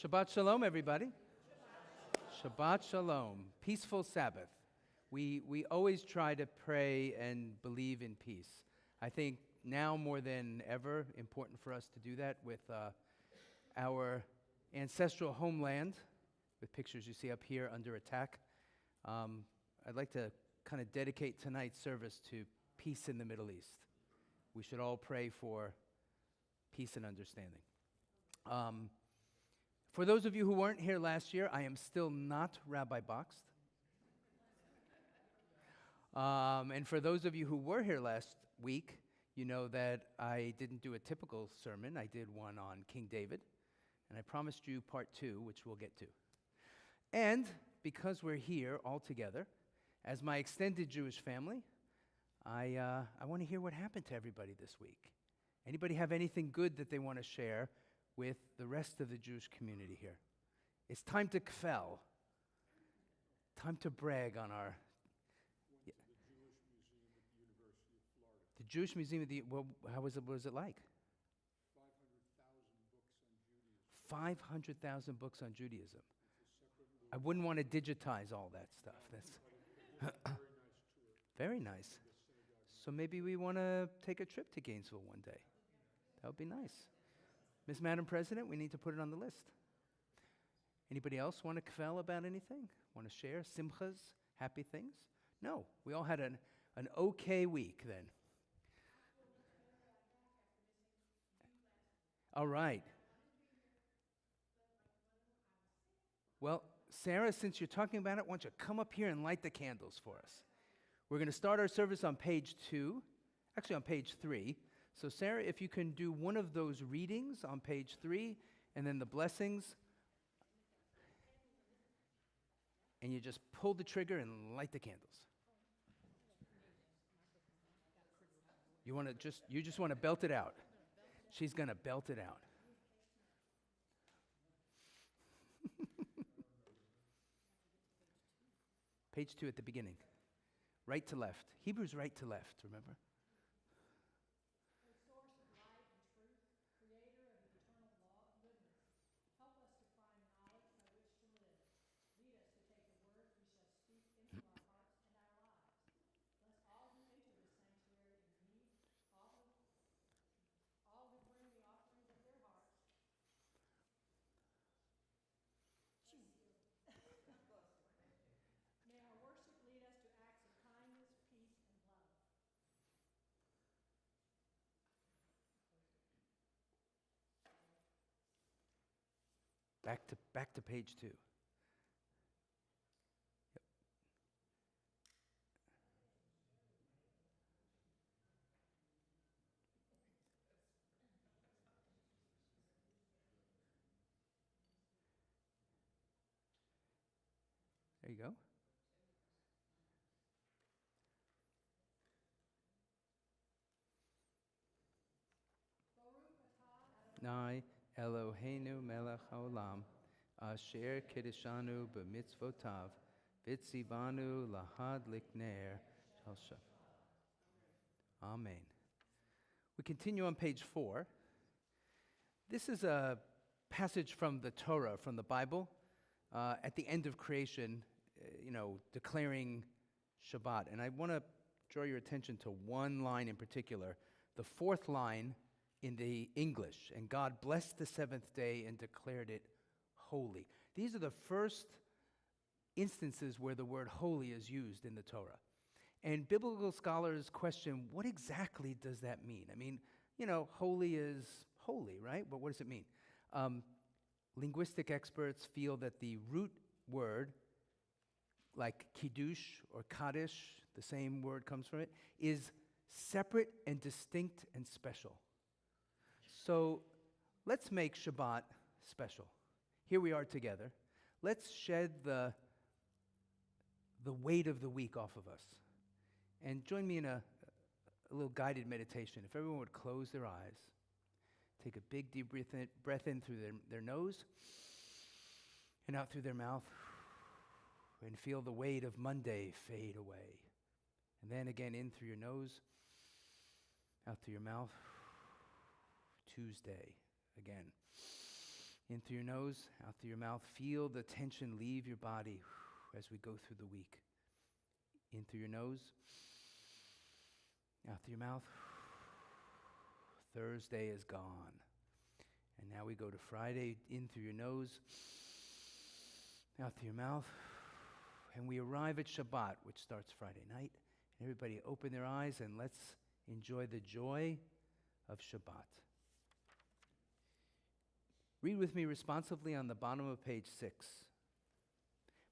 Shabbat Shalom, everybody. Shabbat Shalom. Peaceful Sabbath. We always try to pray and believe in peace. I think now more than ever, important for us to do that with our ancestral homeland, with pictures you see up here under attack. I'd like to kind of dedicate tonight's service to peace in the Middle East. We should all pray for peace and understanding. For those of you who weren't here last year, I am still not Rabbi Boxed. And for those of you who were here last week, you know that I didn't do a typical sermon. I did one on King David, and I promised you part 2, which we'll get to. And because we're here all together, as my extended Jewish family, I want to hear what happened to everybody this week. Anybody have anything good that they want to share with the rest of the Jewish community here? It's time to kfel. Time to brag on our... Went to the Jewish Museum at the University of Florida. The Jewish Museum, what was it like? 500,000 books on Judaism. 500,000 books on Judaism. It's a separate I wouldn't want to digitize all that stuff. That's very nice tour. very nice. So maybe we want to take a trip to Gainesville one day. That would be nice. Ms. Madam President, we need to put it on the list. Anybody else want to kfel about anything? Want to share simchas, happy things? No, we all had an okay week then. All right. Well, Sarah, since you're talking about it, why don't you come up here and light the candles for us? We're going to start our service on page 2, actually on page 3. So Sarah, if you can do one of those readings on page 3, and then the blessings, and you just pull the trigger and light the candles. You just want to belt it out. She's going to belt it out. Page 2 at the beginning. Right to left. Hebrews right to left, remember? May our worship lead us to acts of kindness, peace, and love. Back to page 2. Yep. There you go. Nai Eloheinu melech haolam, asher kiddushanu b'mitzvotav, v'tzivanu lahad likner shel Shabbat. Amen. We continue on page 4. This is a passage from the Torah, from the Bible, at the end of creation, declaring Shabbat. And I want to draw your attention to one line in particular, the 4th line in the English. And God blessed the 7th day and declared it holy. These are the first instances where the word holy is used in the Torah. And biblical scholars question, what exactly does that mean? I mean, holy is holy, right? But what does it mean? Linguistic experts feel that the root word, like kiddush or kaddish, the same word comes from it, is separate and distinct and special. So let's make Shabbat special. Here we are together. Let's shed the weight of the week off of us. And join me in a little guided meditation. If everyone would close their eyes, take a big deep breath in through their nose and out through their mouth, and feel the weight of Monday fade away. And then again in through your nose, out through your mouth, Tuesday again. In through your nose, out through your mouth. Feel the tension leave your body as we go through the week. In through your nose, out through your mouth. Thursday is gone. And now we go to Friday. In through your nose, out through your mouth. And we arrive at Shabbat, which starts Friday night. Everybody open their eyes and let's enjoy the joy of Shabbat. Read with me responsively on the bottom of page 6.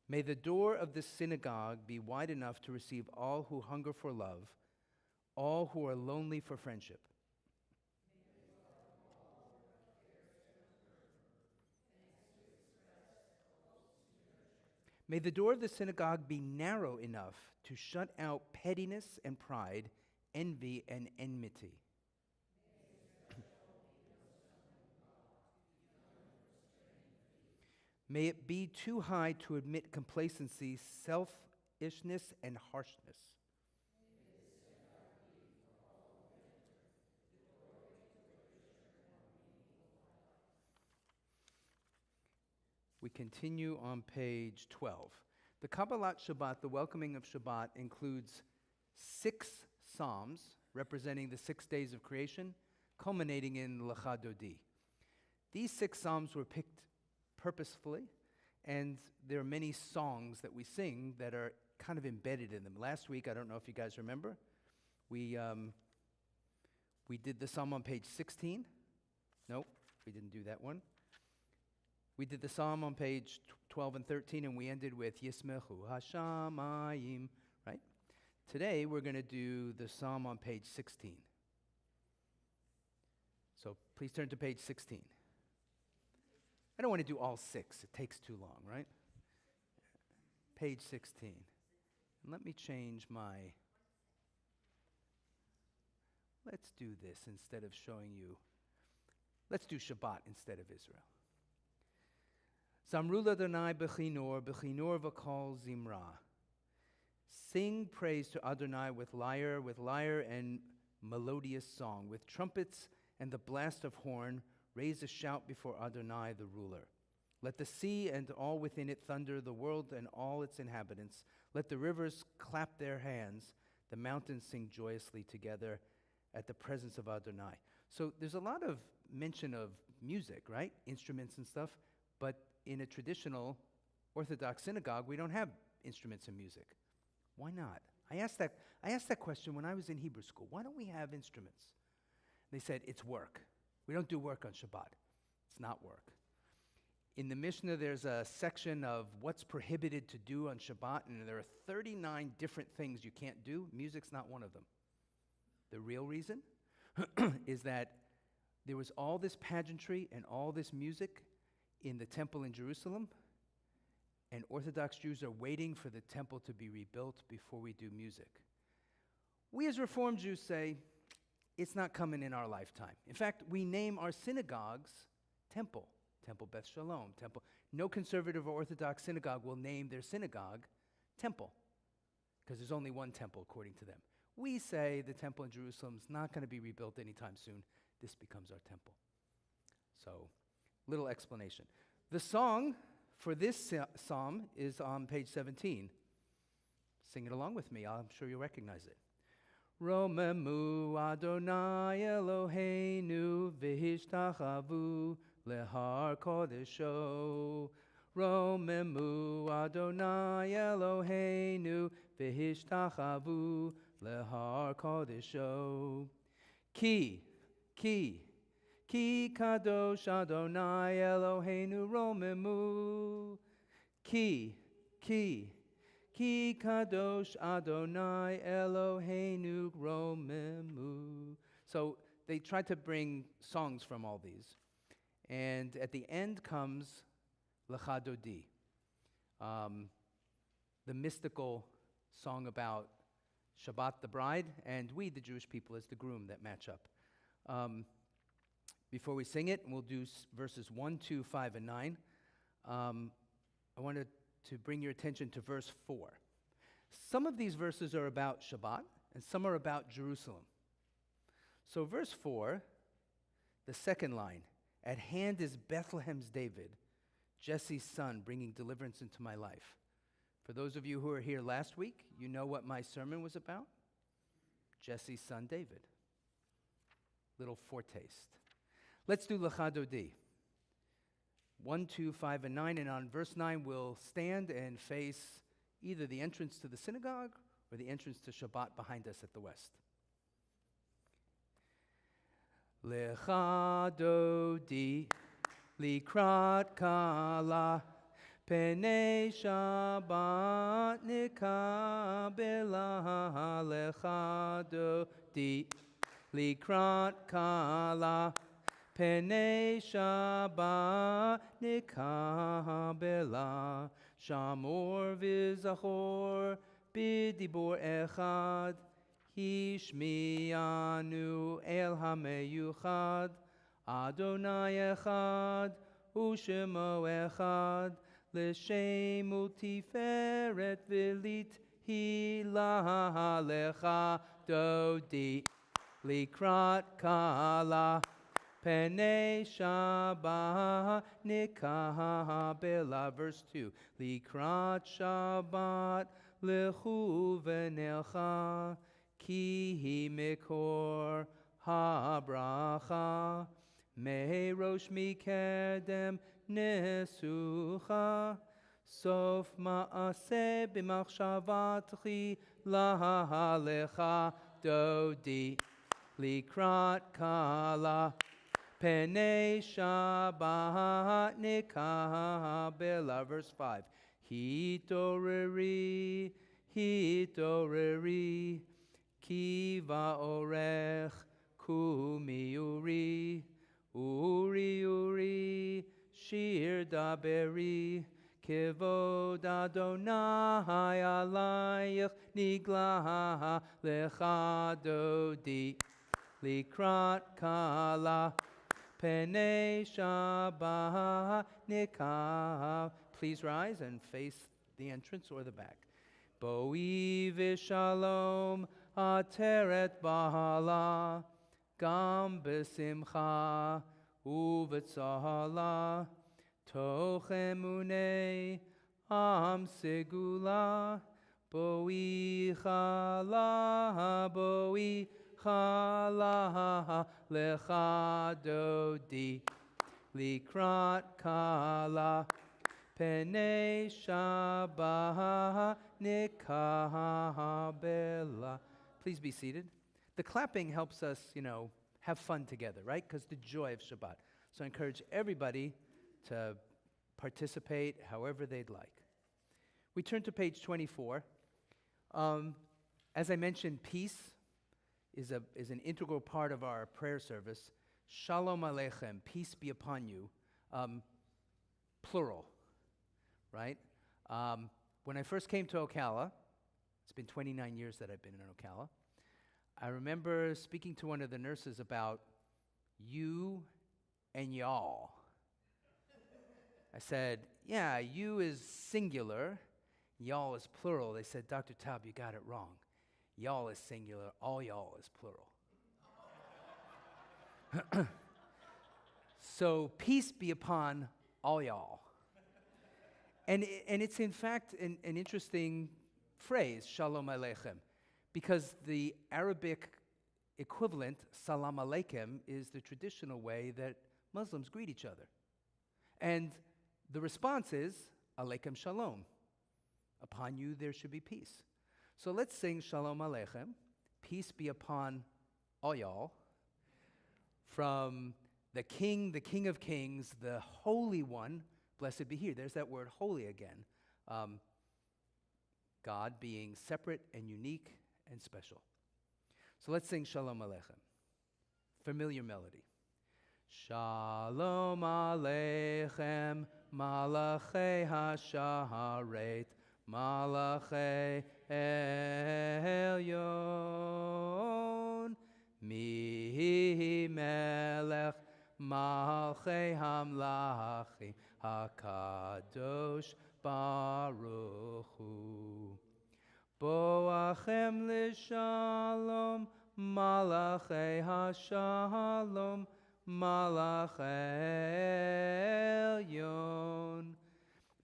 May the door of the synagogue be wide enough to receive all who hunger for love, all who are lonely for friendship. May the door of the synagogue be narrow enough to shut out pettiness and pride, envy and enmity. May it be too high to admit complacency, selfishness, and harshness. We continue on page 12. The Kabbalat Shabbat, the welcoming of Shabbat, includes 6 psalms representing the 6 days of creation, culminating in Lecha Dodi. These 6 psalms were picked purposefully, and there are many songs that we sing that are kind of embedded in them. Last week, I don't know if you guys remember, we did the psalm on page 16. Nope, we didn't do that one. We did the psalm on page 12 and 13, and we ended with Yismechu Hashamayim, right? Today, we're going to do the psalm on page 16. So please turn to page 16. I don't want to do all 6. It takes too long, right? Page 16. And let me change my... Let's do this instead of showing you... Let's do Shabbat instead of Israel. Zamru l'Adonai b'chinor v'kol zimra. Sing praise to Adonai with lyre and melodious song, with trumpets and the blast of horn. Raise a shout before Adonai, the ruler. Let the sea and all within it thunder, the world and all its inhabitants. Let the rivers clap their hands, the mountains sing joyously together at the presence of Adonai. So there's a lot of mention of music, right? Instruments and stuff. But in a traditional Orthodox synagogue, we don't have instruments and music. Why not? I asked that question when I was in Hebrew school. Why don't we have instruments? They said, it's work. We don't do work on Shabbat. It's not work. In the Mishnah, there's a section of what's prohibited to do on Shabbat, and there are 39 different things you can't do. Music's not one of them. The real reason is that there was all this pageantry and all this music in the temple in Jerusalem, and Orthodox Jews are waiting for the temple to be rebuilt before we do music. We as Reform Jews say, it's not coming in our lifetime. In fact, we name our synagogues temple. Temple Beth Shalom. Temple. No conservative or Orthodox synagogue will name their synagogue temple, because there's only one temple according to them. We say the temple in Jerusalem is not going to be rebuilt anytime soon. This becomes our temple. So, little explanation. The song for this psalm is on page 17. Sing it along with me. I'm sure you'll recognize it. Romemu Adonai Eloheinu v'hishtachavu lehar kodesho. Romemu Adonai Eloheinu v'hishtachavu lehar kodesho. Ki kadosh Adonai Eloheinu romemu. Ki kadosh Adonai Eloheinu romemu. So they tried to bring songs from all these. And at the end comes Lecha Dodi, the mystical song about Shabbat, the bride, and we, the Jewish people, as the groom that match up. Before we sing it, we'll do verses 1, 2, 5, and 9. I wanted to bring your attention to verse 4. Some of these verses are about Shabbat, and some are about Jerusalem. So verse 4, the second line, At hand is Bethlehem's David, Jesse's son, bringing deliverance into my life. For those of you who were here last week, you know what my sermon was about. Jesse's son, David. Little foretaste. Let's do Lecha Dodi. 1, 2, 5, and 9. And on verse 9, we'll stand and face either the entrance to the synagogue or the entrance to Shabbat behind us at the west. Lecha Dodi, Likrat Kala, Penei Shabbat Nikabela. Lecha Dodi, Likrat Kala, Penei Shabbat Nikabela. Shamor v'zachor b'dibor echad, Hishmianu el hameyuchad, Adonai echad, Ushemo echad, L'shem u'tiferet v'lit hilah. Lecha Dodi, Likrat Kala, Penei Shabbat Nikabela. Verse 2. Likrat Shabbat Lechu v'nelcha, Ki mikor habracha, Merosh mikedem nesucha, Sof ma'aseh b'machshavatchi laha. Lecha Dodi, Likrat Kala, Penei Shabbat Nikabela. Verse 5. Hitoreri, hitoreri, Kiva orech kumi uri, uri uri, shir daberi, Kivod Adonai alayich nigla. Lecha Dodi, Likrat Kala, Penei Shabbat Nikab. Please rise and face the entrance or the back. Boi v'shalom ateret bahala, Gam b'simcha u'v'tzahala, Toch emunei am segula, Boi chala, boi chala. Lecha Dodi, Likrat Kala, Penei Shabbat Nikabela. Please be seated. The clapping helps us, have fun together, right? Because the joy of Shabbat. So I encourage everybody to participate however they'd like. We turn to page 24. As I mentioned, peace is an integral part of our prayer service. Shalom Aleichem, peace be upon you, plural, right? When I first came to Ocala, it's been 29 years that I've been in Ocala, I remember speaking to one of the nurses about you and y'all. I said, yeah, you is singular, y'all is plural. They said, Dr. Taub, you got it wrong. Y'all is singular, all y'all is plural. So peace be upon all y'all. And it's in fact an interesting phrase, Shalom Aleichem, because the Arabic equivalent, Salam Aleikum, is the traditional way that Muslims greet each other. And the response is, Aleikum Shalom. Upon you there should be peace. So let's sing Shalom Aleichem, peace be upon all y'all, from the King of Kings, the Holy One, blessed be He. There's that word holy again. God being separate and unique and special. So let's sing Shalom Aleichem. Familiar melody. Shalom Aleichem, Malachei HaSharet, Malachei Elyon, Mi Melech, Malchei Hamlachim, HaKadosh Baruch Hu. Boachem l'shalom, Malachei HaShalom, Malach Elyon.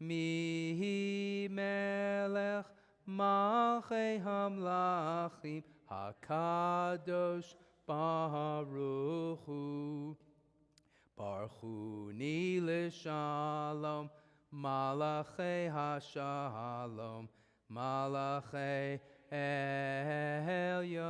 Mihi Melech Malchei Hamlachim HaKadosh Baruch Hu. Baruch Hu Ni L'Shalom Malachei HaShalom Malachei Elyon.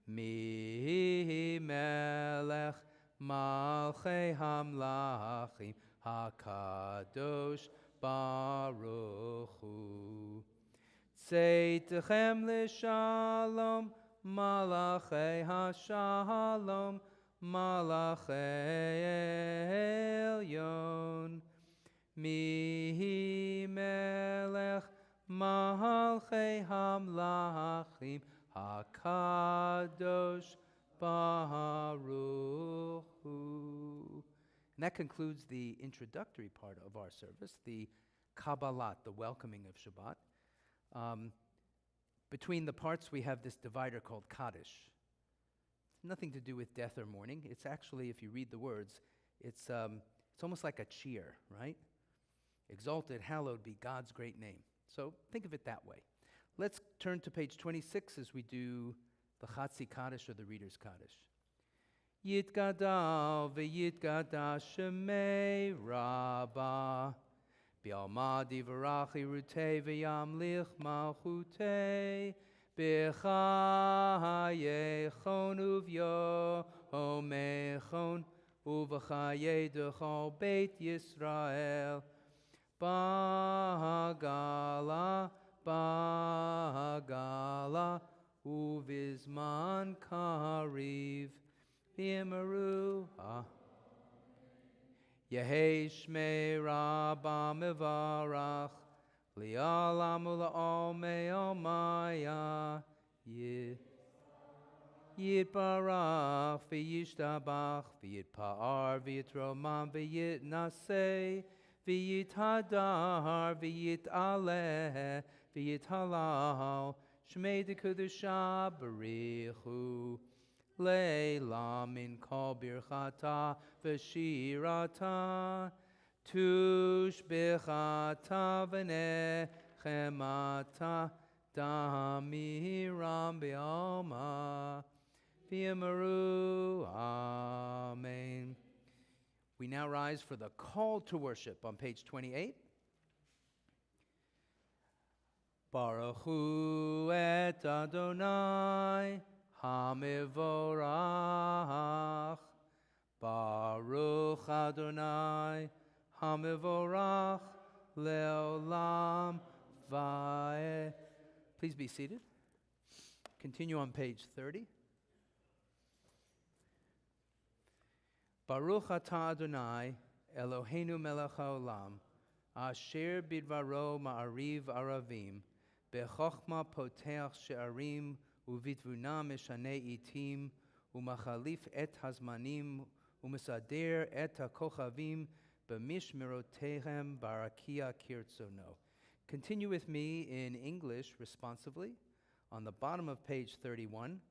Mihi Melech Malchei Hamlachim HaKadosh Baruch Hu. Tzeitechem L'Shalom Malachei HaShalom Malachei Elyon. Mihi Melech Malchei Hamlachim HaKadosh Baruch Hu. And that concludes the introductory part of our service, the Kabbalat, the welcoming of Shabbat. Between the parts, we have this divider called Kaddish. It's nothing to do with death or mourning. It's actually, if you read the words, it's almost like a cheer, right? Exalted, hallowed be God's great name. So think of it that way. Let's turn to page 26 as we do the Chatzi Kaddish or the Reader's Kaddish. Yitgadal v'yitgadash shemei Rabbah B'alma divarach irutei v'yamlich malchutei B'chayechon uv'yomechon uv'chayei dechol Beit Yisrael Ba'agala Ba'agala uvizman kariv V'yimaru Yehei Shmei Rabba Mevarach Li'alam Ula'ol Me'omaya Yitbarach V'yishtabach V'yitpa'ar V'yitroman V'yitnasei V'yithadar V'yitaleh V'yithalal Shmei D'Kedusha B'richu Leila min kol birchata v'shirata tush b'chata v'nechemata damiram b'alma v'yimaru. Amen. We now rise for the call to worship on page 28. Baruch hu et Adonai Hamivorach, Baruch Adonai, Hamivorach, Leolam Vae. Please be seated. Continue on page 30. Baruch atah Adonai, Eloheinu melech haolam, asher bidvaro ma'ariv aravim, bechochma poteach she'arim, uvitvuna meshane itim, umachalif et hazmanim, umesader et hakochavim, b'mishmerotehem barakia kirtzono. Continue with me in English responsively on the bottom of page 31,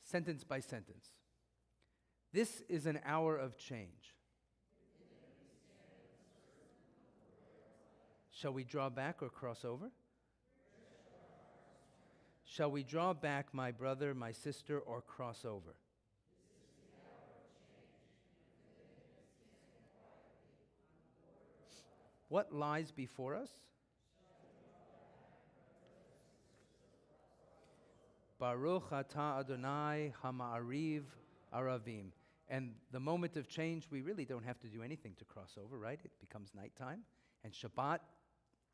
sentence by sentence. This is an hour of change. Shall we draw back or cross over? Shall we draw back, my brother, my sister, or cross over? What lies before us? Baruch atah Adonai hama'ariv aravim. And the moment of change, we really don't have to do anything to cross over, right? It becomes nighttime, and Shabbat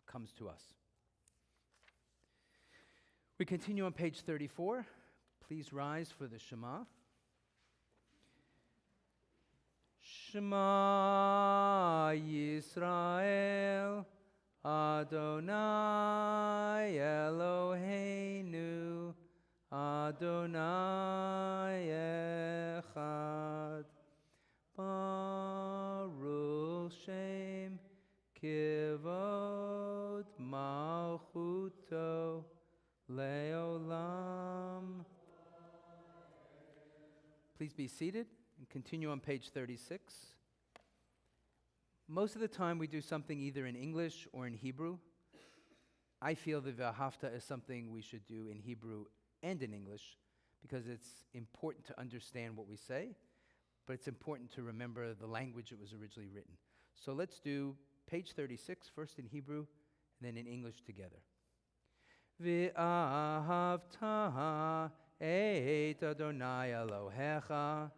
comes to us. We continue on page 34. Please rise for the Shema. Shema Yisrael, Adonai Eloheinu, Adonai Echad. Baruch Shem Kivod Malchuto Leolam. Please be seated and continue on page 36. Most of the time we do something either in English or in Hebrew. I feel that V'ahavta is something we should do in Hebrew and in English because it's important to understand what we say, but it's important to remember the language it was originally written. So let's do page 36, first in Hebrew, and then in English together. V'ahavta et Adonai Elohecha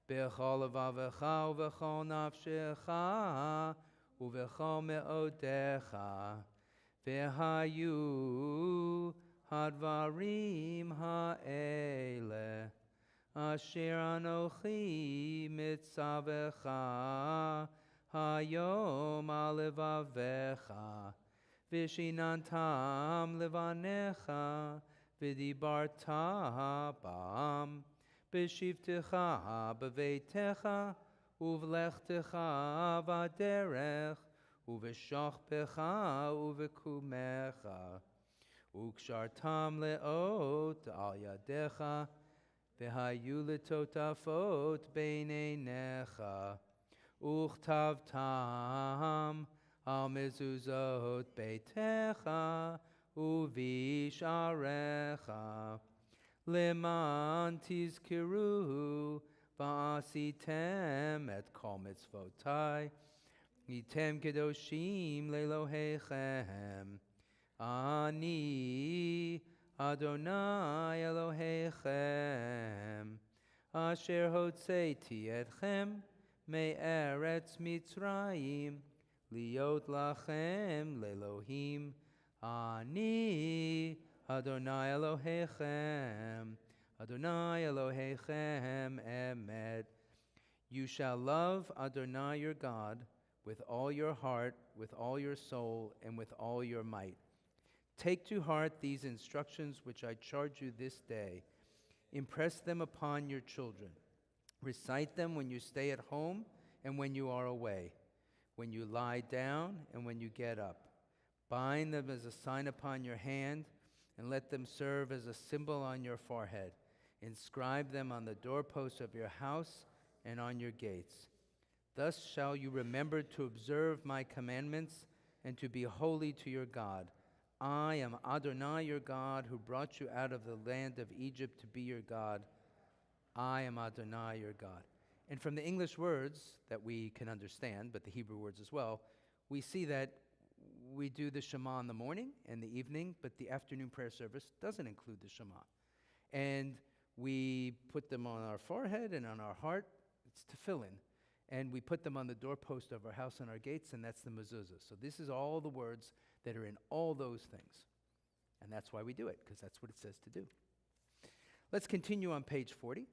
b'chol levavecha u'v'chol nafshecha u'v'chol me'odecha v'hayu hadvarim ha'ele asher anochi mitzavecha hayom al levavecha Vishinantam levanecha vidibarta bam b'shivtecha b'veitecha uvlechtecha vaderech uv'shachpecha uv'kumecha ukshartam leot al yadecha v'hayu letotafot beineinecha uchtavtam al mezuzot beitecha uvisharecha leman tizkiruhu va'asitem et kol mitzvotai item kedoshim lelohechem ani Adonai Elohechem asher hotzeiti etchem me'eretz Mitzrayim Liot lachem lelohim ani Adonai Elohechem Adonai Elohechem emet. You shall love Adonai your God with all your heart, with all your soul, and with all your might. Take to heart these instructions which I charge you this day. Impress them upon your children. Recite them when you stay at home and when you are away, when you lie down and when you get up. Bind them as a sign upon your hand, and let them serve as a symbol on your forehead. Inscribe them on the doorposts of your house and on your gates. Thus shall you remember to observe my commandments and to be holy to your God. I am Adonai your God, who brought you out of the land of Egypt to be your God. I am Adonai your God. And from the English words that we can understand, but the Hebrew words as well, we see that we do the Shema in the morning and the evening, but the afternoon prayer service doesn't include the Shema. And we put them on our forehead and on our heart. It's tefillin. And we put them on the doorpost of our house and our gates, and that's the mezuzah. So this is all the words that are in all those things. And that's why we do it, because that's what it says to do. Let's continue on page 40.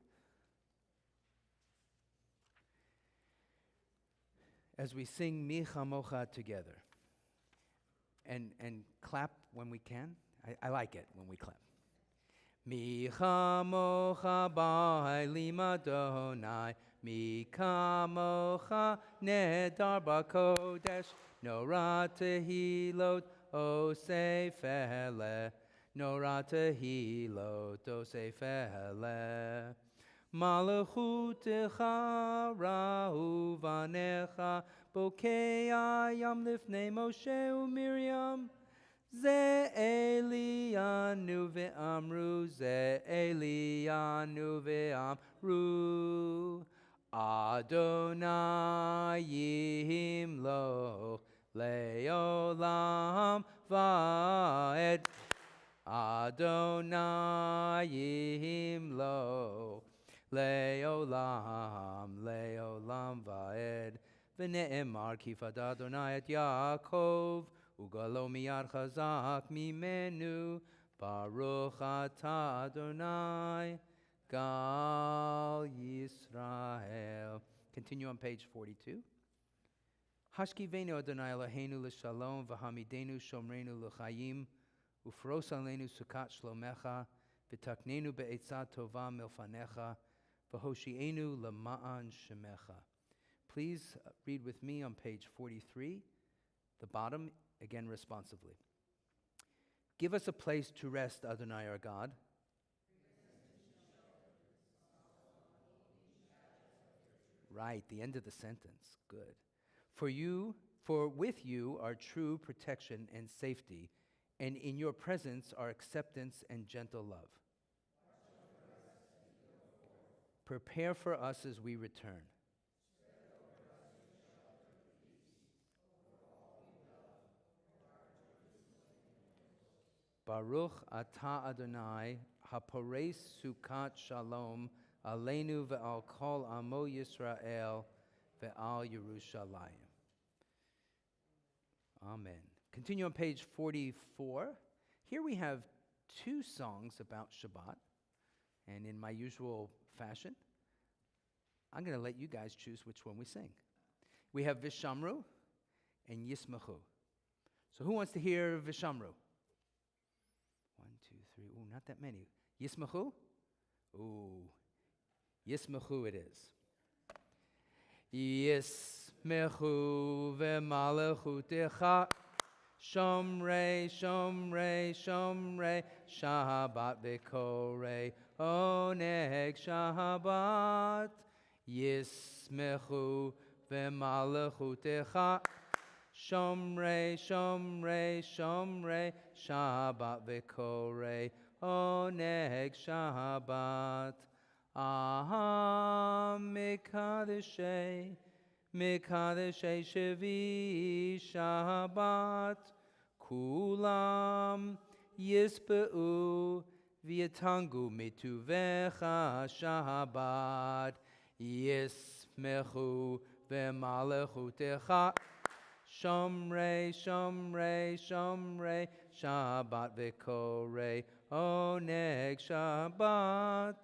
As we sing Mi Chamocha together. And clap when we can. I like it when we clap. Mi Chamocha ba'elim Adonai, Mi Kamocha nedar b'kodesh, Norah tehilot osef eleh, Norah tehilot osef eleh. Malachutecha ra'u vanecha, Bokei ayam lifnei Moshe u'Miriam. Ze Elianu ve'amru, Ze Elianu ve'amru. Adonai yimloch le'olam va'ed. Adonai yimloch le'olam va'ed. V'ne'emar kifad Adonai et Yaakov, ugalo miyad chazak mimenu, Baruch atah Adonai, Gal Yisrael. Continue on page 42. Hashkivenu Adonai Eloheinu l'shalom, v'hamidenu shomrenu l'chayim, ufros aleinu sukat shlomecha, v'taknenu be'etzah tova milfanecha, v'hoshienu l'ma'an shemecha. Please read with me on page 43, the bottom, again responsively. Give us a place to rest, Adonai our God. Right, the end of the sentence. Good. For with you are true protection and safety, and in your presence are acceptance and gentle love. Prepare for us as we return. Baruch atah Adonai, haporeis sukat shalom, aleinu ve'al kol amo Yisrael, ve'al Yerushalayim. Amen. Continue on page 44. Here we have two songs about Shabbat, and in my usual fashion, I'm going to let you guys choose which one we sing. We have Vishamru and Yismachu. So who wants to hear Vishamru? 1, 2, 3. Ooh, not that many. Yismachu? Ooh, Yismachu it is. Yismachu v'malachutecha Shomrei, Shomrei, Shomrei, Shabbat v'korei, Oneg Shabbat. Yismechu v'malachutecha Shomrei, Shomrei, Shomrei, Shabbat v'korei, Oneg Shabbat. Aham Mikadeshei, Mikadeshei Shevi Shabbat, Kulam Yispe'u V'yatangu Mituvecha Shabbat, Yismechu V'malachutecha Shomrei, Shomrei, Shomrei, Shabbat v'korei, Oneg Shabbat.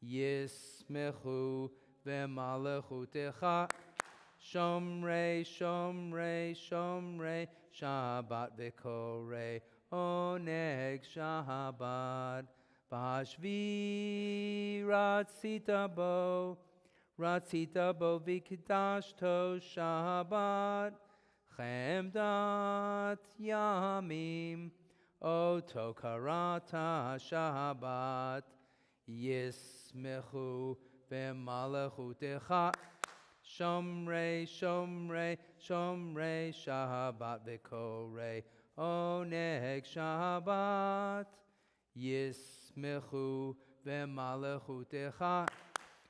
Yismechu v'malachutecha Shomrei, Shomrei, Shomrei, Shabbat v'korei, Oneg Shabbat. V'hashvi ratzita bo v'kidashto Shabbat, Chemdat yamim oto karata Shabbat. Yismechu v'malachutecha Shomrei, Shomrei, Shomrei, Shabbat v'korei, Oneg Shabbat. Yismechu v'malachutecha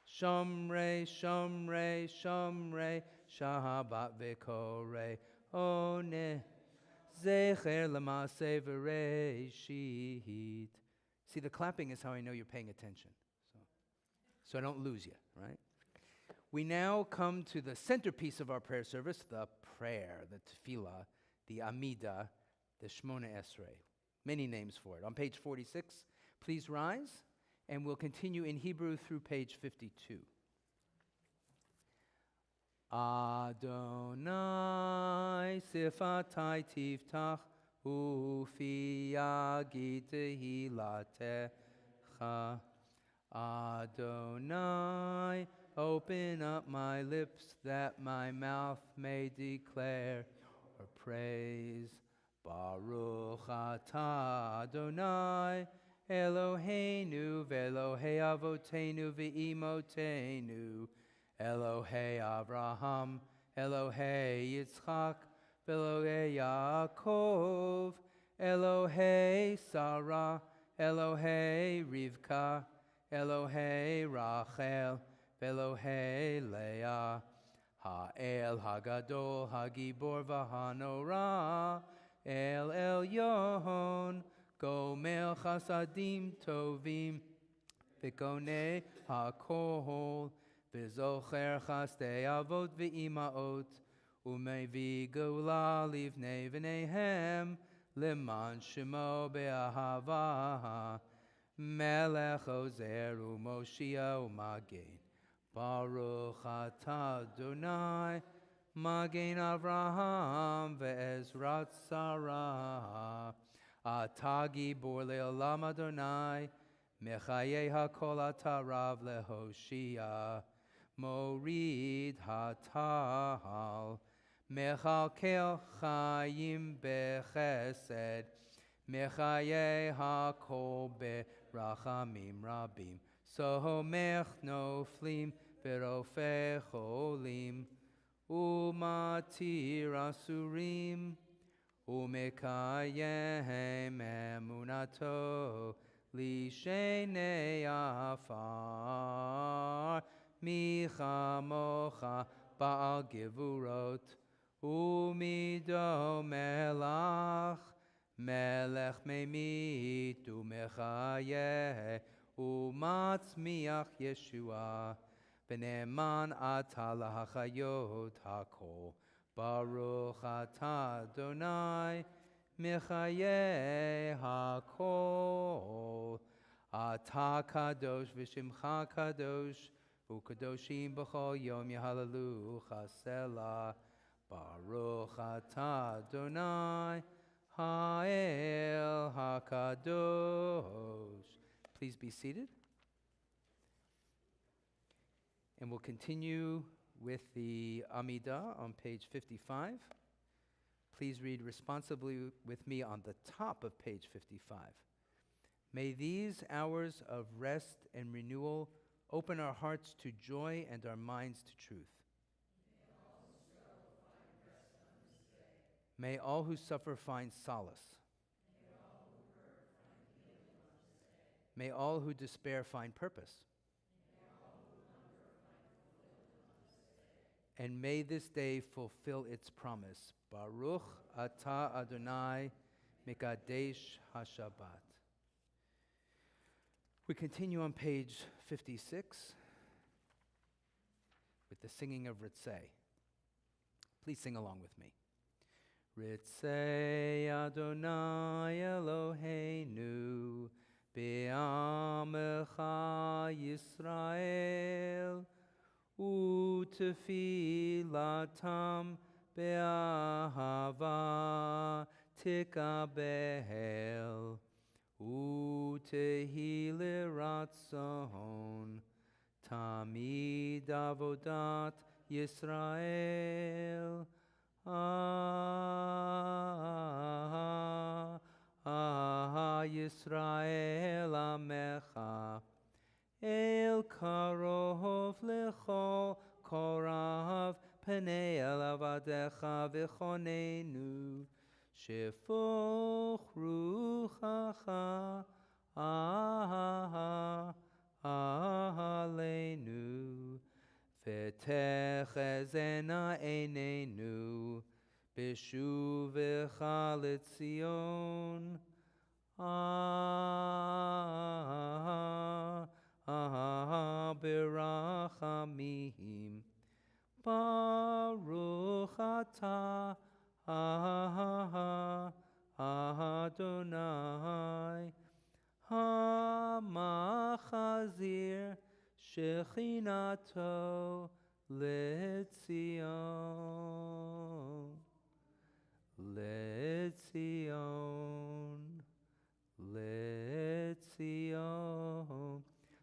Shomrei, Shomrei, Shomrei, Shabbat v'korei, Oneg Zecher l'maseh v'reishit. See, the clapping is how I know you're paying attention, so I don't lose you, right? We now come to the centerpiece of our prayer service, the prayer, the tefillah, the amida, the Shmona Esrei. Many names for it. On page 46, please rise, and we'll continue in Hebrew through page 52. Adonai sifatai tiftach ufi yagid tehilatecha. Adonai, open up my lips that my mouth may declare your praise. Baruch atah Adonai, Eloheinu ve'Elohei avotenu ve'imotenu, Elohei Avraham, Elohei Yitzchak, Elohei Yaakov, Elohei Sarah, Elohei Rivka, Elohei Rachel, Elohei Leah, Ha'el Hagadol, Hagibor v'Hanorah, El Elyon, Gomel Chasadim Tovim, V'konei HaKol, V'zocher Chasdei Avot V'imaot, Umevi Geula Livnei V'neihem, Leman Shemo Be'ahava, Melech Ozer U'Moshia U'Magen, Baruch atah Adonai, Magen Avraham Ve'ezrat Sarah, Atah Gibor Le'olam Adonai, Mechayei HaKol atah Rav Lehoshia, Morid HaTahal, Mechalkel Chayim Bechesed, Mechayei HaKol Berachamim Rabim, Somech Noflim ורופא חולים, ומתיר אסורים, ומקיים אמונתו לשני עפר. מי כמוך בעל גבורות, ומידו מלך, מלך ממית ומחיה, ומצמיח ישועה. ונאמן אתה להחיות הכל, ברוך אתה אדוני מחיי הכל. אתה קדוש ושמך קדוש, וקדושים בכל יום יהללוך סלה. ברוך אתה אדוני האל הקדוש. Please be seated. And we'll continue with the Amidah on page 55. Please read responsibly with me on the top of page 55. May these hours of rest and renewal open our hearts to joy and our minds to truth. May all who suffer find solace. May all who despair find purpose. And may this day fulfill its promise. Baruch atah Adonai mekadesh haShabbat. We continue on page 56 with the singing of Ritzei. Please sing along with me. Ritzei Adonai Eloheinu be'amecha Yisrael, utefilatam be'ahava tikabel, utehi ratzon tamid avodat Yisrael. Yisrael Amecha El Karov Lechol Korav Penei Elavadecha V'chonenu Shefoch Ruchacha Aleinu V'techezena Einenu B'shuvecha L'Tzion Berachamim Baruch atah Adonai HaMachazir Shechinato L'Tzion. Letzion, Letzion.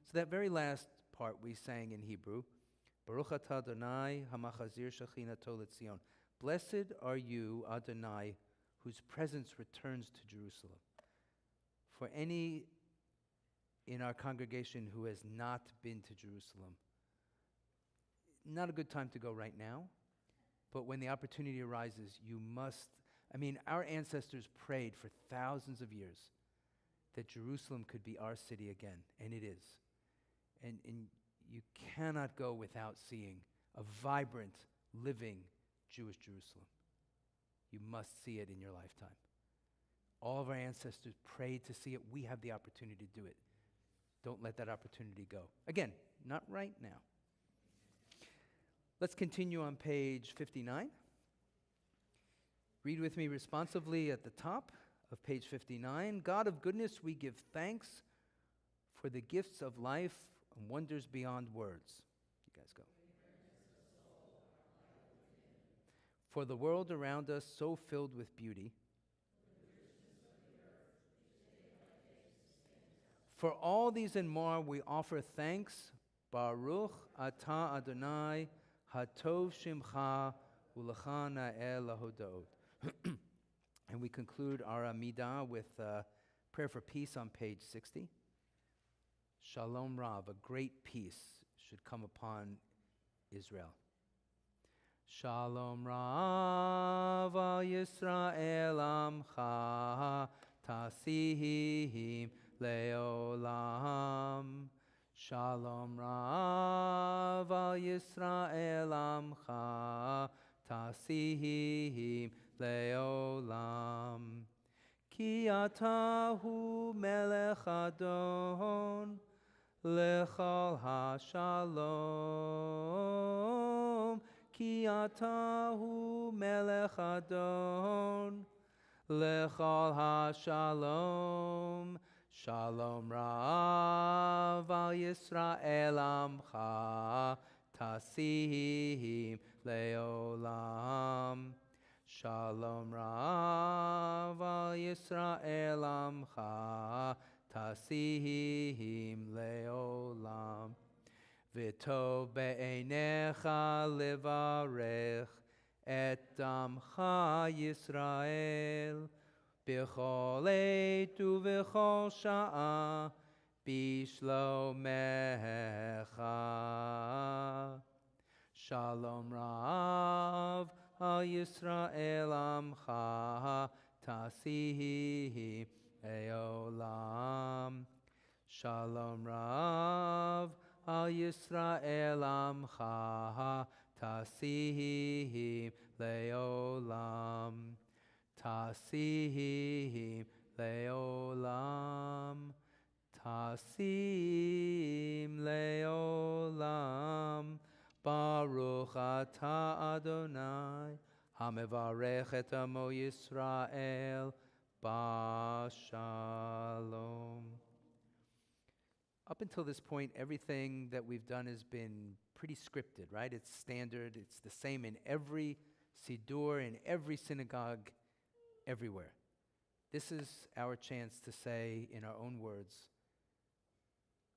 So that very last part we sang in Hebrew, Baruch atah Adonai hamachazir shechinato Letzion. Blessed are you, Adonai, whose presence returns to Jerusalem. For any in our congregation who has not been to Jerusalem, not a good time to go right now, but when the opportunity arises, you must. Our ancestors prayed for thousands of years that Jerusalem could be our city again, and it is. And you cannot go without seeing a vibrant, living Jewish Jerusalem. You must see it in your lifetime. All of our ancestors prayed to see it. We have the opportunity to do it. Don't let that opportunity go. Again, not right now. Let's continue on page 59. Read with me responsively at the top of page 59. God of goodness, we give thanks for the gifts of life and wonders beyond words. You guys go. For the world around us so filled with beauty. For all these and more, we offer thanks. Baruch atah Adonai hatov shimcha u'lecha na'eh lahodot. And we conclude our Amidah with prayer for peace on page 60. Shalom Rav, a great peace should come upon Israel. Shalom Rav al Yisrael Amcha Tasihim Leolam. Shalom Rav al Yisrael Amcha Tasihim Leolam. Ki atahu melech adon lechol hashalom. Ki atahu melech adon lechol hashalom. Shalom Rav al Yisrael Amcha Tasihim Leolam. Shalom Rav al Yisrael Amcha Tasihim Leolam. V'tov be'einecha levarech et Amcha Yisrael b'chol eit u'v'chol sha'a b'shlomecha. Shalom Rav al Yisrael Amcha Tasihim Leolam. Shalom Rav al Yisrael Amcha Tasihim Leolam. Tasihim Leolam. Tasim Leolam. Baruch atah Adonai hamevarech et amo Yisrael b'shalom. Up until this point, everything that we've done has been pretty scripted, right? It's standard. It's the same in every siddur, in every synagogue, everywhere. This is our chance to say in our own words,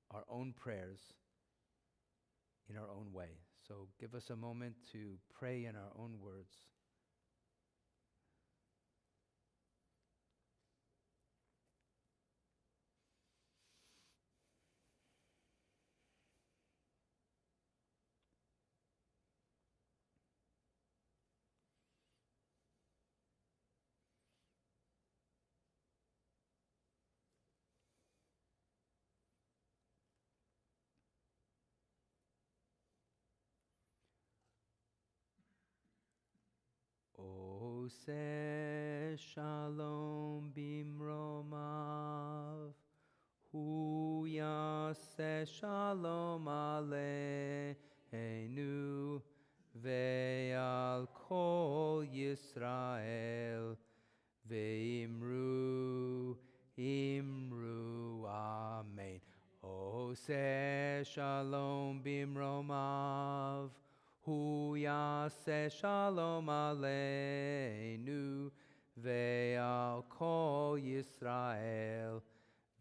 our own prayers, in our own way. So give us a moment to pray in our own words. Oseh shalom bimromav, hu yaseh shalom aleinu, ve'al kol Yisrael, ve'imru, imru, amen. Oseh shalom bimromav, hu yaseh shalom aleinu, ve'al kol Yisrael,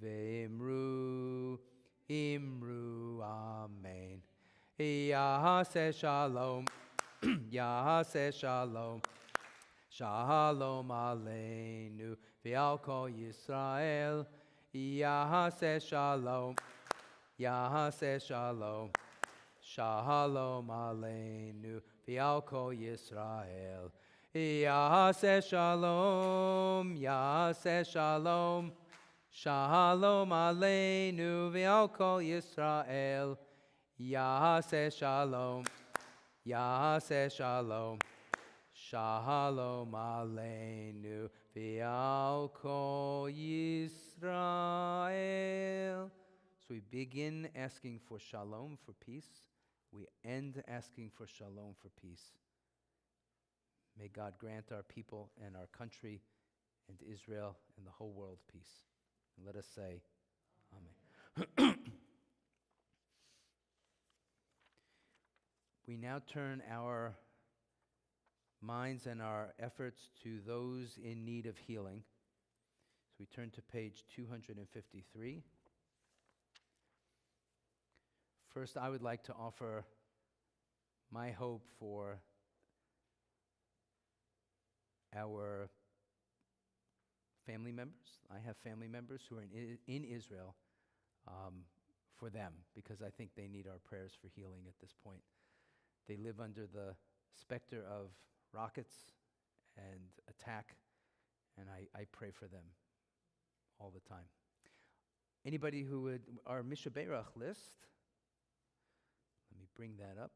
ve'imru, imru, amen. Yaseh shalom, yaseh shalom, shalom aleinu, ve'al kol Yisrael, yaseh shalom, yaseh shalom, shalom aleinu, ve'al kol Yisrael. Yaseh shalom, yaseh shalom, shalom aleinu, ve'al kol Yisrael. Yaseh shalom, yaseh shalom, shalom aleinu, ve'al kol Yisrael. So we begin asking for shalom, for peace. We end asking for shalom, for peace. May God grant our people and our country and Israel and the whole world peace. And let us say, Amen. We now turn our minds and our efforts to those in need of healing. So we turn to page 253. First, I would like to offer my hope for our family members. I have family members who are in Israel, for them, because I think they need our prayers for healing at this point. They live under the specter of rockets and attack, and I pray for them all the time. Anybody who would, our Mishaberach list, let me bring that up,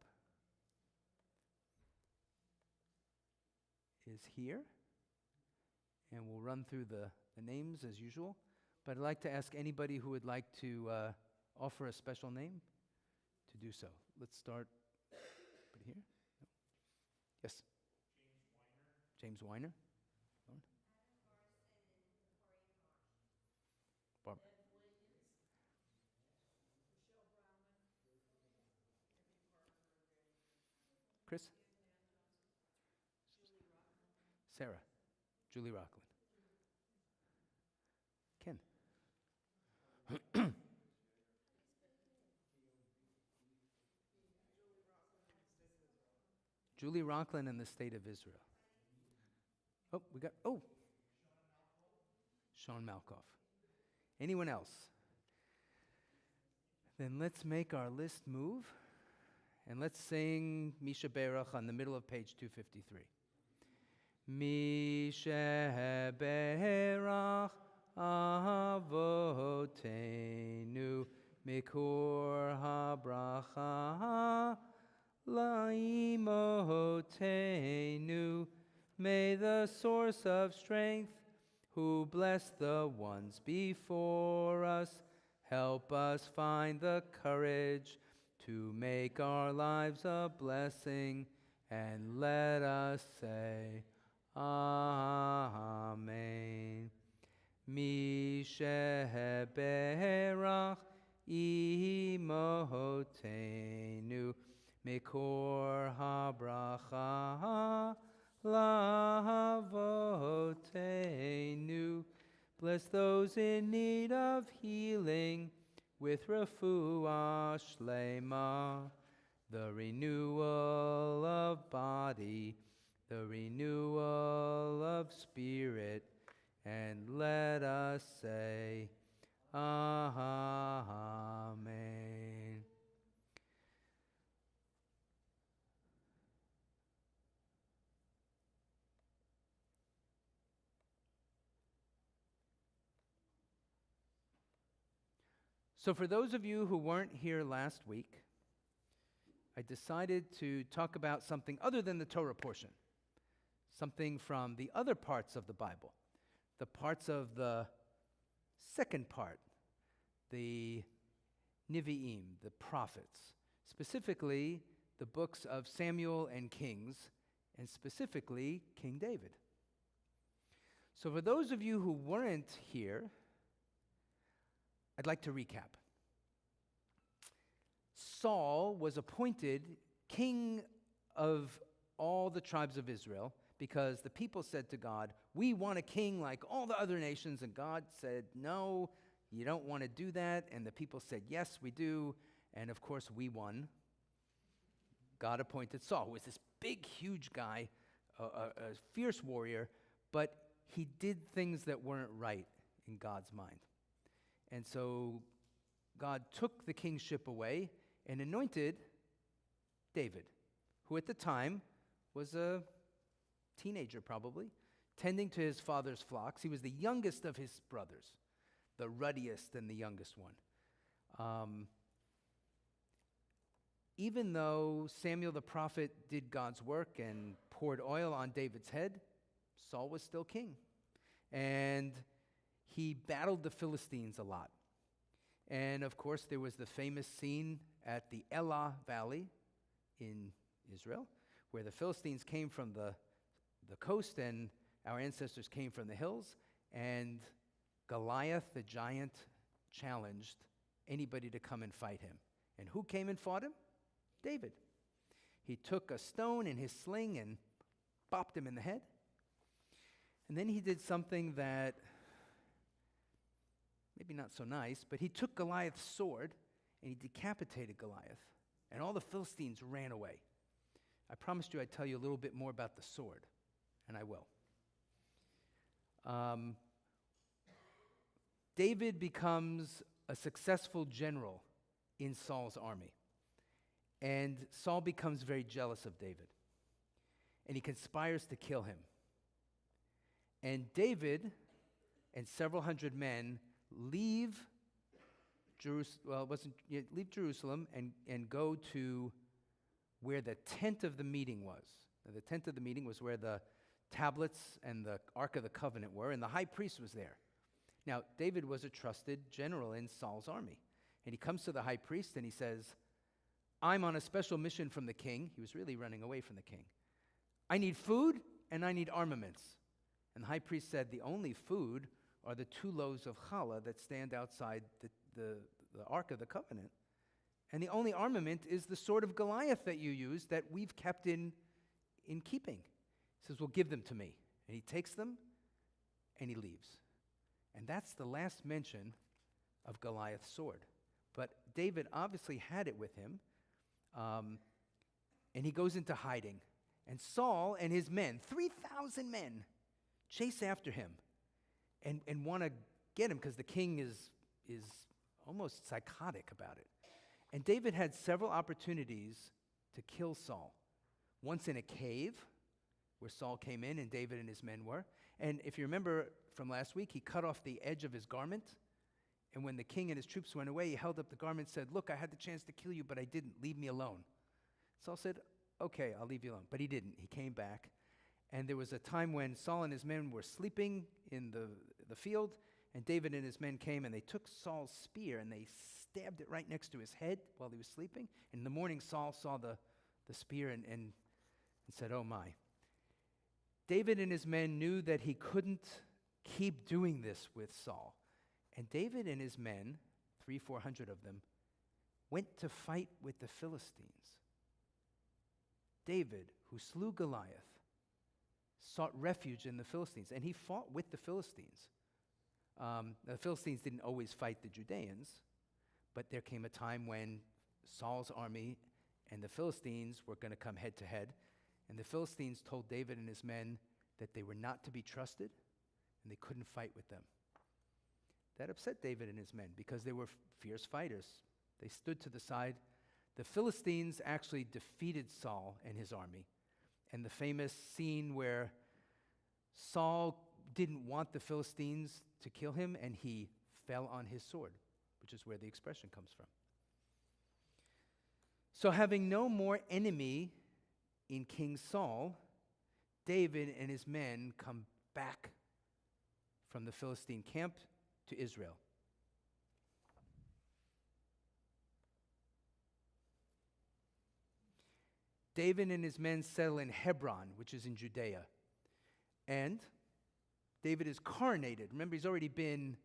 is here. And we'll run through the names as usual. But I'd like to ask anybody who would like to offer a special name to do so. Let's start right here. No. Yes? James Weiner. Lauren? Barb. Chris? Sarah. Julie Rockland. Ken. Julie Rockland and the State of Israel. Sean Malkoff. Anyone else? Then let's make our list move, and let's sing Misha Berach on the middle of page 253. Misha Berach Avotenu Mikor HaBracha Laimotenu. May the source of strength, who blessed the ones before us, help us find the courage to make our lives a blessing, and let us say, Amen. Misheberach imotenu mikor habracha lavotenu. Bless those in need of healing with refuah shlema, the renewal of body, the renewal of spirit, and let us say, Amen. So for those of you who weren't here last week, I decided to talk about something other than the Torah portion, something from the other parts of the Bible, the parts of the second part, the Nevi'im, the prophets, specifically the books of Samuel and Kings, and specifically King David. So for those of you who weren't here, I'd like to recap. Saul was appointed king of all the tribes of Israel because the people said to God, we want a king like all the other nations. And God said, no, you don't want to do that. And the people said, yes, we do. And of course, we won. God appointed Saul, who was this big, huge guy, a fierce warrior, but he did things that weren't right in God's mind. And so God took the kingship away and anointed David, who at the time was a teenager probably, tending to his father's flocks. He was the youngest of his brothers, the ruddiest and the youngest one. Even though Samuel the prophet did God's work and poured oil on David's head, Saul was still king. And he battled the Philistines a lot. And of course, there was the famous scene at the Elah Valley in Israel, where the Philistines came from the coast and our ancestors came from the hills, and Goliath the giant challenged anybody to come and fight him. And who came and fought him? David. He took a stone in his sling and bopped him in the head. And then he did something that maybe not so nice, but he took Goliath's sword and he decapitated Goliath, and all the Philistines ran away. I promised you I'd tell you a little bit more about the sword, and I will. David becomes a successful general in Saul's army. And Saul becomes very jealous of David, and he conspires to kill him. And David and several hundred men leave Jerusalem and go to where the tent of the meeting was. Now, the tent of the meeting was where the tablets and the Ark of the Covenant were, and the high priest was there. Now, David was a trusted general in Saul's army. And he comes to the high priest and he says, I'm on a special mission from the king. He was really running away from the king. I need food and I need armaments. And the high priest said, the only food are the 2 loaves of challah that stand outside the Ark of the Covenant. And the only armament is the sword of Goliath that you use that we've kept in keeping. He says, well, give them to me. And he takes them and he leaves. And that's the last mention of Goliath's sword. But David obviously had it with him, and he goes into hiding. And Saul and his men, 3,000 men, chase after him and want to get him because the king is almost psychotic about it. And David had several opportunities to kill Saul. Once in a cave where Saul came in and David and his men were. And if you remember from last week, he cut off the edge of his garment. And when the king and his troops went away, he held up the garment and said, look, I had the chance to kill you, but I didn't. Leave me alone. Saul said, okay, I'll leave you alone. But he didn't. He came back. And there was a time when Saul and his men were sleeping in the field, and David and his men came, and they took Saul's spear, and they stabbed it right next to his head while he was sleeping. And in the morning, Saul saw the spear and said, oh my. David and his men knew that he couldn't keep doing this with Saul. And David and his men, 300-400 of them, went to fight with the Philistines. David, who slew Goliath, sought refuge in the Philistines, and he fought with the Philistines. The Philistines didn't always fight the Judeans, but there came a time when Saul's army and the Philistines were going to come head to head, and the Philistines told David and his men that they were not to be trusted, and they couldn't fight with them. That upset David and his men because they were fierce fighters. They stood to the side. The Philistines actually defeated Saul and his army. And the famous scene where Saul didn't want the Philistines to kill him, and he fell on his sword, which is where the expression comes from. So having no more enemy in King Saul, David and his men come back from the Philistine camp to Israel. David and his men settle in Hebron, which is in Judea. And David is coronated. Remember, he's already been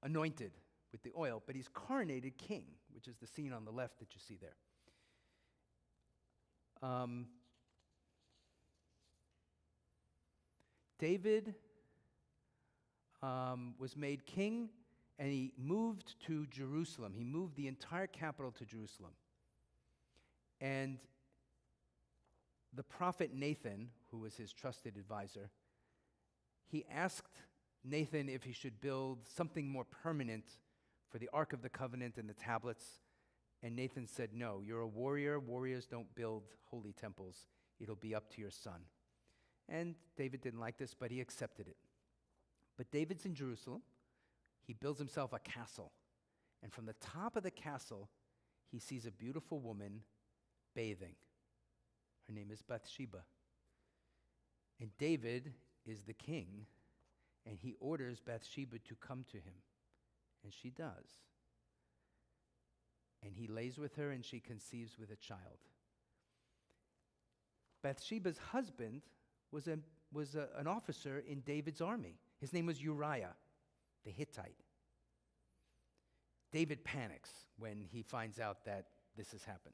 anointed with the oil, but he's coronated king, which is the scene on the left that you see there. David was made king, and he moved to Jerusalem. He moved the entire capital to Jerusalem. And the prophet Nathan, who was his trusted advisor, he asked Nathan if he should build something more permanent for the Ark of the Covenant and the tablets. And Nathan said, no, you're a warrior. Warriors don't build holy temples. It'll be up to your son. And David didn't like this, but he accepted it. But David's in Jerusalem. He builds himself a castle. And from the top of the castle, he sees a beautiful woman bathing. Her name is Bathsheba. And David is the king, and he orders Bathsheba to come to him. And she does. And he lays with her, and she conceives with a child. Bathsheba's husband was an officer in David's army. His name was Uriah, the Hittite. David panics when he finds out that this has happened.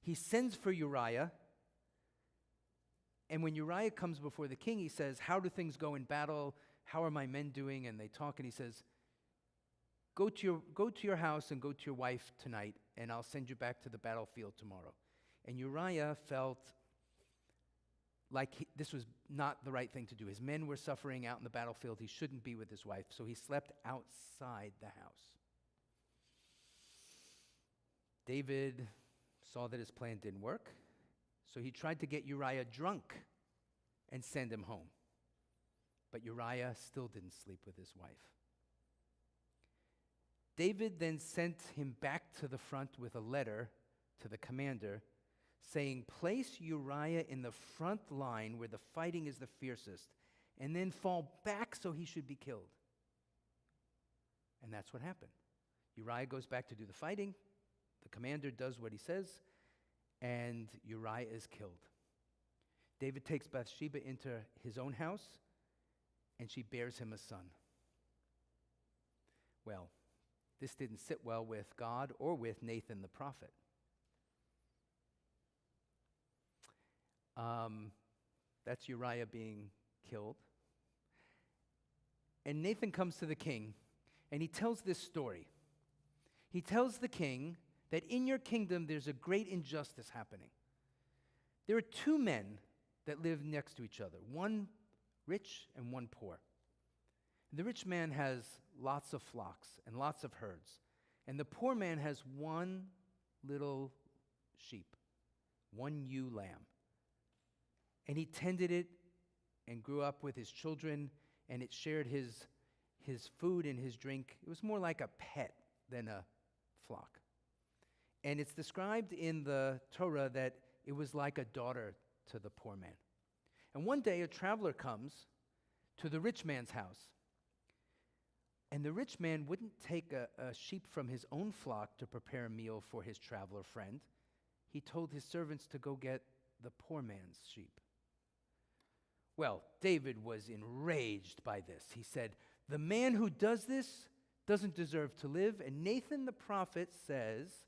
He sends for Uriah, and when Uriah comes before the king, he says, how do things go in battle? How are my men doing? And they talk, and he says, go to your house and go to your wife tonight, and I'll send you back to the battlefield tomorrow. And Uriah felt like this was not the right thing to do. His men were suffering out in the battlefield. He shouldn't be with his wife, so he slept outside the house. David saw that his plan didn't work, so he tried to get Uriah drunk and send him home. But Uriah still didn't sleep with his wife. David then sent him back to the front with a letter to the commander saying, "Place Uriah in the front line where the fighting is the fiercest, and then fall back so he should be killed." And that's what happened. Uriah goes back to do the fighting. The commander does what he says, and Uriah is killed. David takes Bathsheba into his own house, and she bears him a son. Well, this didn't sit well with God or with Nathan the prophet. That's Uriah being killed. And Nathan comes to the king, and he tells this story. He tells the king that in your kingdom there's a great injustice happening. There are two men that live next to each other, one rich and one poor. The rich man has lots of flocks and lots of herds, and the poor man has one little sheep, one ewe lamb. And he tended it and grew up with his children, and it shared his food and his drink. It was more like a pet than a flock. And it's described in the Torah that it was like a daughter to the poor man. And one day a traveler comes to the rich man's house, and the rich man wouldn't take a sheep from his own flock to prepare a meal for his traveler friend. He told his servants to go get the poor man's sheep. Well, David was enraged by this. He said, "The man who does this doesn't deserve to live." And Nathan the prophet says,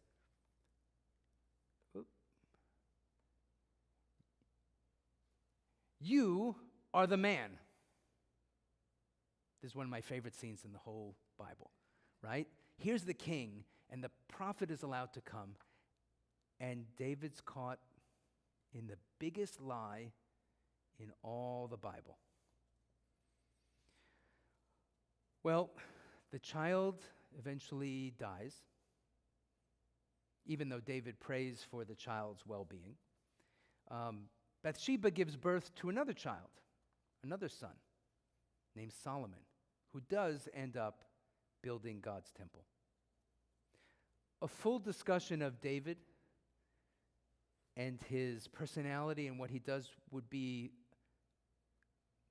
"You are the man." This is one of my favorite scenes in the whole Bible, right? Here's the king, and the prophet is allowed to come, and David's caught in the biggest lie in all the Bible. Well, the child eventually dies, even though David prays for the child's well-being. Bathsheba gives birth to another child, another son, named Solomon, who does end up building God's temple. A full discussion of David and his personality and what he does would be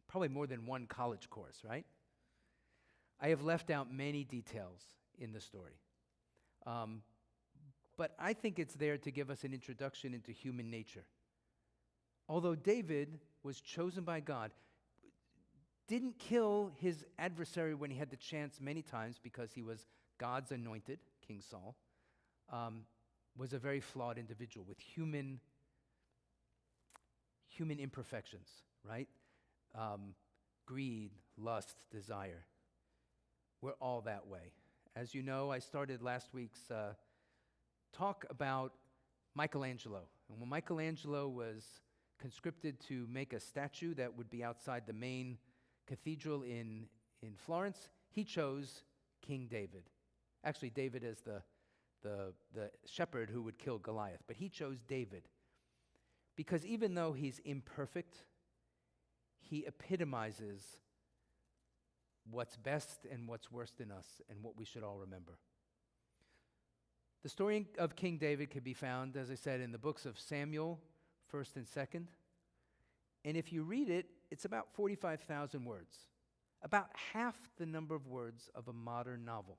probably more than one college course, right? I have left out many details in the story. But I think it's there to give us an introduction into human nature. Although David was chosen by God, didn't kill his adversary when he had the chance many times because he was God's anointed, King Saul, was a very flawed individual with human imperfections, right? Greed, lust, desire. We're all that way. As you know, I started last week's talk about Michelangelo. And when Michelangelo was conscripted to make a statue that would be outside the main cathedral in Florence, he chose King David. Actually, David is the shepherd who would kill Goliath, but he chose David because even though he's imperfect, he epitomizes what's best and what's worst in us and what we should all remember. The story of King David can be found, as I said, in the books of Samuel, 1st and 2nd. And if you read it, it's about 45,000 words, about half the number of words of a modern novel.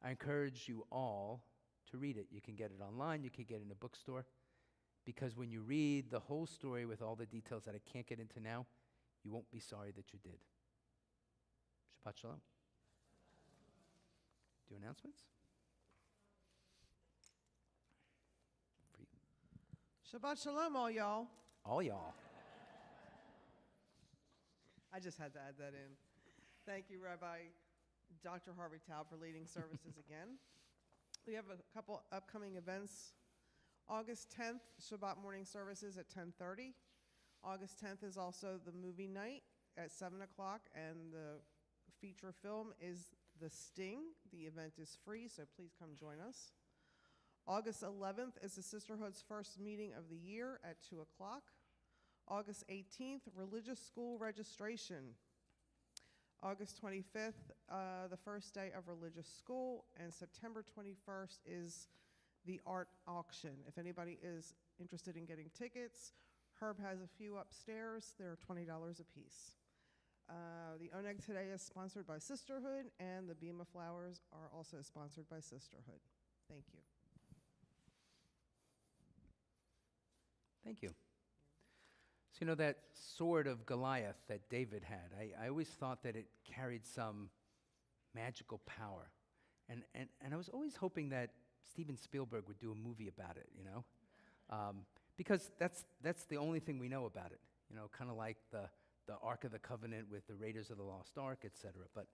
I encourage you all to read it. You can get it online, you can get it in a bookstore, because when you read the whole story with all the details that I can't get into now, you won't be sorry that you did. Shabbat Shalom. Do announcements? Shabbat Shalom, all y'all. All y'all. I just had to add that in. Thank you, Rabbi Dr. Harvey Taub, for leading services again. We have a couple upcoming events. August 10th, Shabbat morning services at 10:30. August 10th is also the movie night at 7 o'clock, and the feature film is The Sting. The event is free, so please come join us. August 11th is the Sisterhood's first meeting of the year at 2 o'clock. August 18th, religious school registration. August 25th, the first day of religious school, and September 21st is the art auction. If anybody is interested in getting tickets, Herb has a few upstairs. They're $20 a piece. The Oneg today is sponsored by Sisterhood, and the Beam of Flowers are also sponsored by Sisterhood. Thank you. Thank you. So you know that sword of Goliath that David had, I always thought that it carried some magical power. And I was always hoping that Steven Spielberg would do a movie about it, you know? Because that's the only thing we know about it, you know, kind of like the Ark of the Covenant with the Raiders of the Lost Ark, etc. But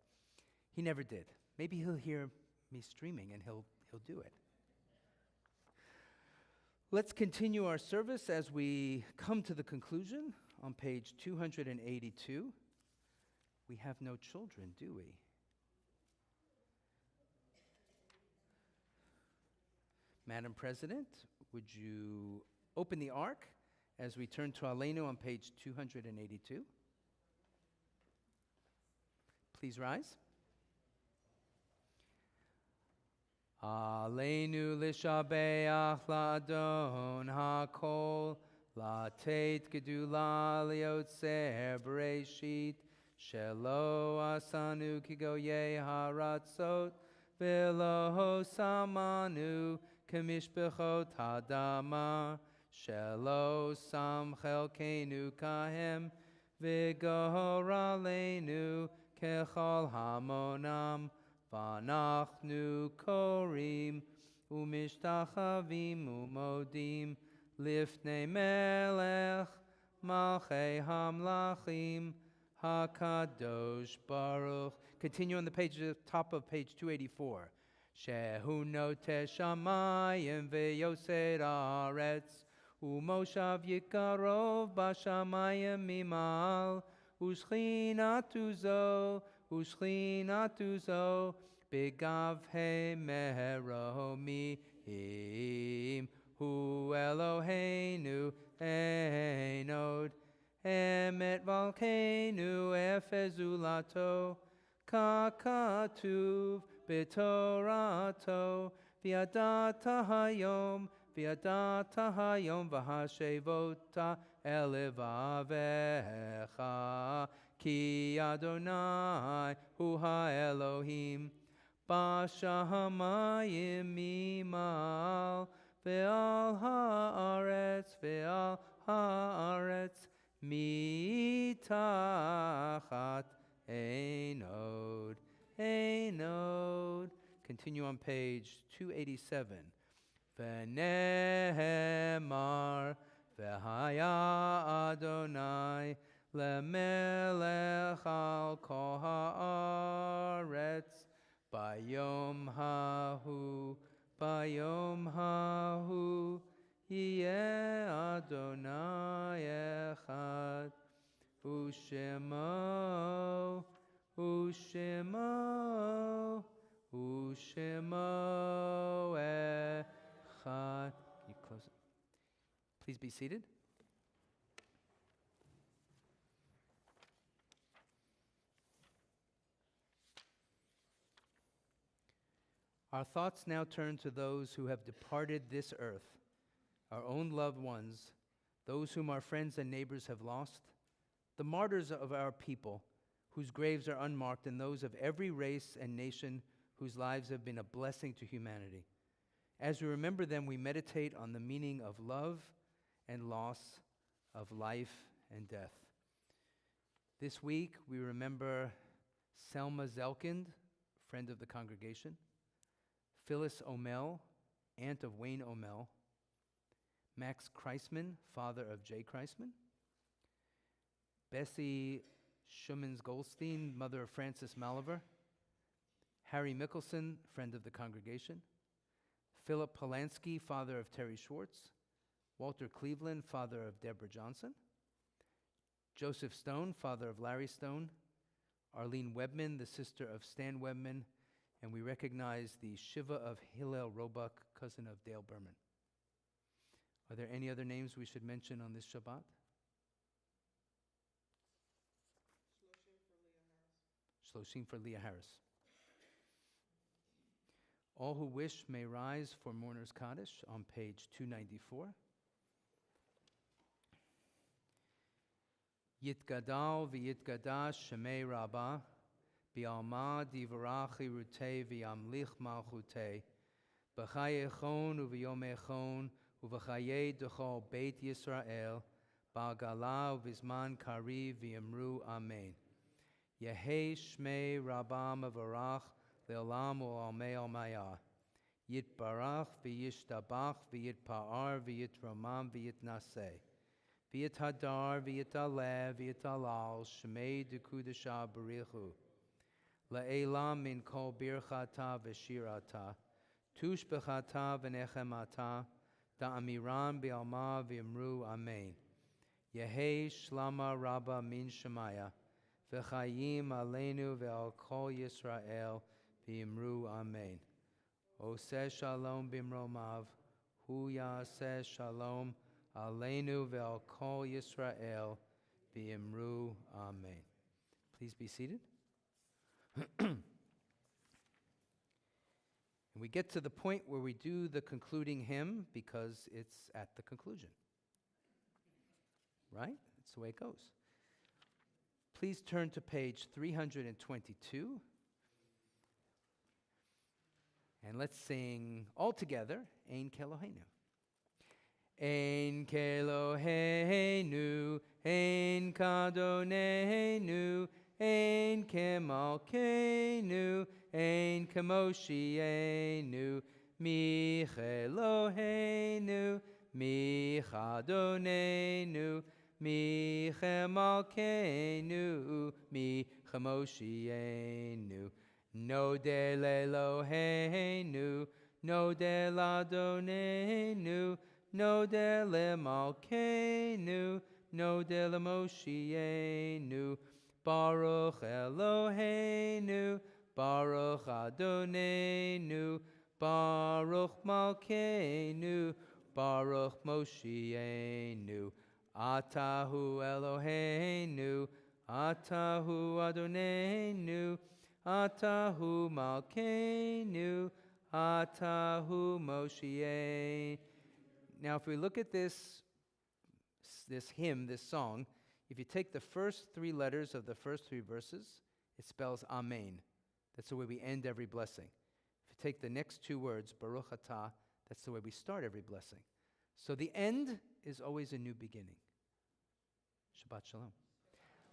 he never did. Maybe he'll hear me streaming and he'll do it. Let's continue our service as we come to the conclusion on page 282. We have no children, do we? Madam President, would you open the Ark as we turn to Aleinu on page 282? Please rise. Aleinu lishabeach la'adon ha'kol la'tet gedula liotzer bereshit shelo asanu kigoye haratzot velo samanu kemishbechot hadama shelo sam chelkenu kahem v'gor aleinu kechol hamonam Vanachnu korim umishtachavim umodim lifnei melech malchei hamlachim hakadosh baruch. Continue on the page, top of page 284. Shehu note shamayim veyosed aretz umoshav yikarov bashamayim mimal ushchinatu zo Ushchinatu zo begav he meromihim hu Eloheinu einod emet valkeinu efezulato kakatuv betorato viadata hayom vahashevota elevavecha Ki Adonai hu ha-Elohim b'shamayim mimal ve'al ha'aretz mitachat einod. Continue on page 287. V'nehemar v'haya Adonai Lemelech al kol haaretz bayom hahu yeh Adonai echad ushemo echad. Can you close it? Please be seated. Our thoughts now turn to those who have departed this earth, our own loved ones, those whom our friends and neighbors have lost, the martyrs of our people, whose graves are unmarked, and those of every race and nation whose lives have been a blessing to humanity. As we remember them, we meditate on the meaning of love and loss, of life and death. This week, we remember Selma Zelkind, friend of the congregation, Phyllis O'Mell, aunt of Wayne O'Mell, Max Kreisman, father of Jay Kreisman, Bessie Schumanns-Goldstein, mother of Francis Maliver, Harry Mickelson, friend of the congregation, Philip Polanski, father of Terry Schwartz, Walter Cleveland, father of Deborah Johnson, Joseph Stone, father of Larry Stone, Arlene Webman, the sister of Stan Webman, and we recognize the Shiva of Hillel Roebuck cousin of Dale Berman. Are there any other names we should mention on this Shabbat? Shloshim for Leah Harris. All who wish may rise for Mourner's Kaddish on page 294. Yitgadal v'yitgadash shemei Rabbah bi'alma divarachi rutei v'yamlich malchutei b'chayechon u'v'yomechon u'v'chayei d'chol beit Yisrael ba'gala u'v'zman kariv v'yamru amen. Yehei shmei Rabbah mavarach le'olam u'almei almayah. Yitbarach v'yishtabach v'yitpa'ar v'yitromam v'yitnaseh. V'yithadar v'yitaleh v'yitalal shmei dekudasha barichu. La'elam min kol birchata v'shirata. Tush b'chata v'nechemata. Da'amiran bi'alma v'yamru amen. Yehei shlama rabba min shemaya. V'chayim aleinu ve'al kol Yisrael v'yamru amen. Oseh shalom bimromav. Hu yaseh shalom aleinu ve'al kol Yisrael v'yamru amen. Please be seated. And we get to the point where we do the concluding hymn because it's at the conclusion. Right? That's the way it goes. Please turn to page 322. And let's sing all together, Ein Keloheinu. Ein Keloheinu, Ein Kadonenu, Ein Kemalkeinu, Ein Kemoshienu, Mi Cheloheinu, Mi Chadonenu, Mi Chemalkeinu, Mi Chemoshienu. Nodel Eloheinu, Nodel Adonenu, Nodel Malkeinu, Nodel Moshienu, Baruch Eloheinu, Baruch Adonenu, Baruch Malkeinu, Baruch Moshienu. Atahu Eloheinu, Atahu Adonenu, Atahu Malkeinu, Atahu Moshienu. Now, if we look at this hymn, this song, if you take the first three letters of the first three verses, it spells Amen. That's the way we end every blessing. If you take the next two words, Baruch Atah, that's the way we start every blessing. So the end is always a new beginning. Shabbat Shalom.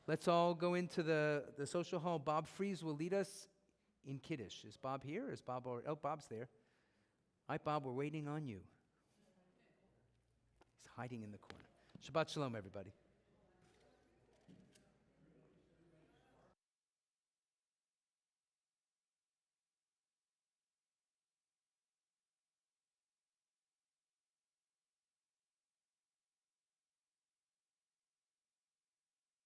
Let's all go into the social hall. Bob Fries will lead us in Kiddush. Is Bob here? Is Bob already? Oh, Bob's there. Hi, Bob, we're waiting on you. He's hiding in the corner. Shabbat Shalom, everybody.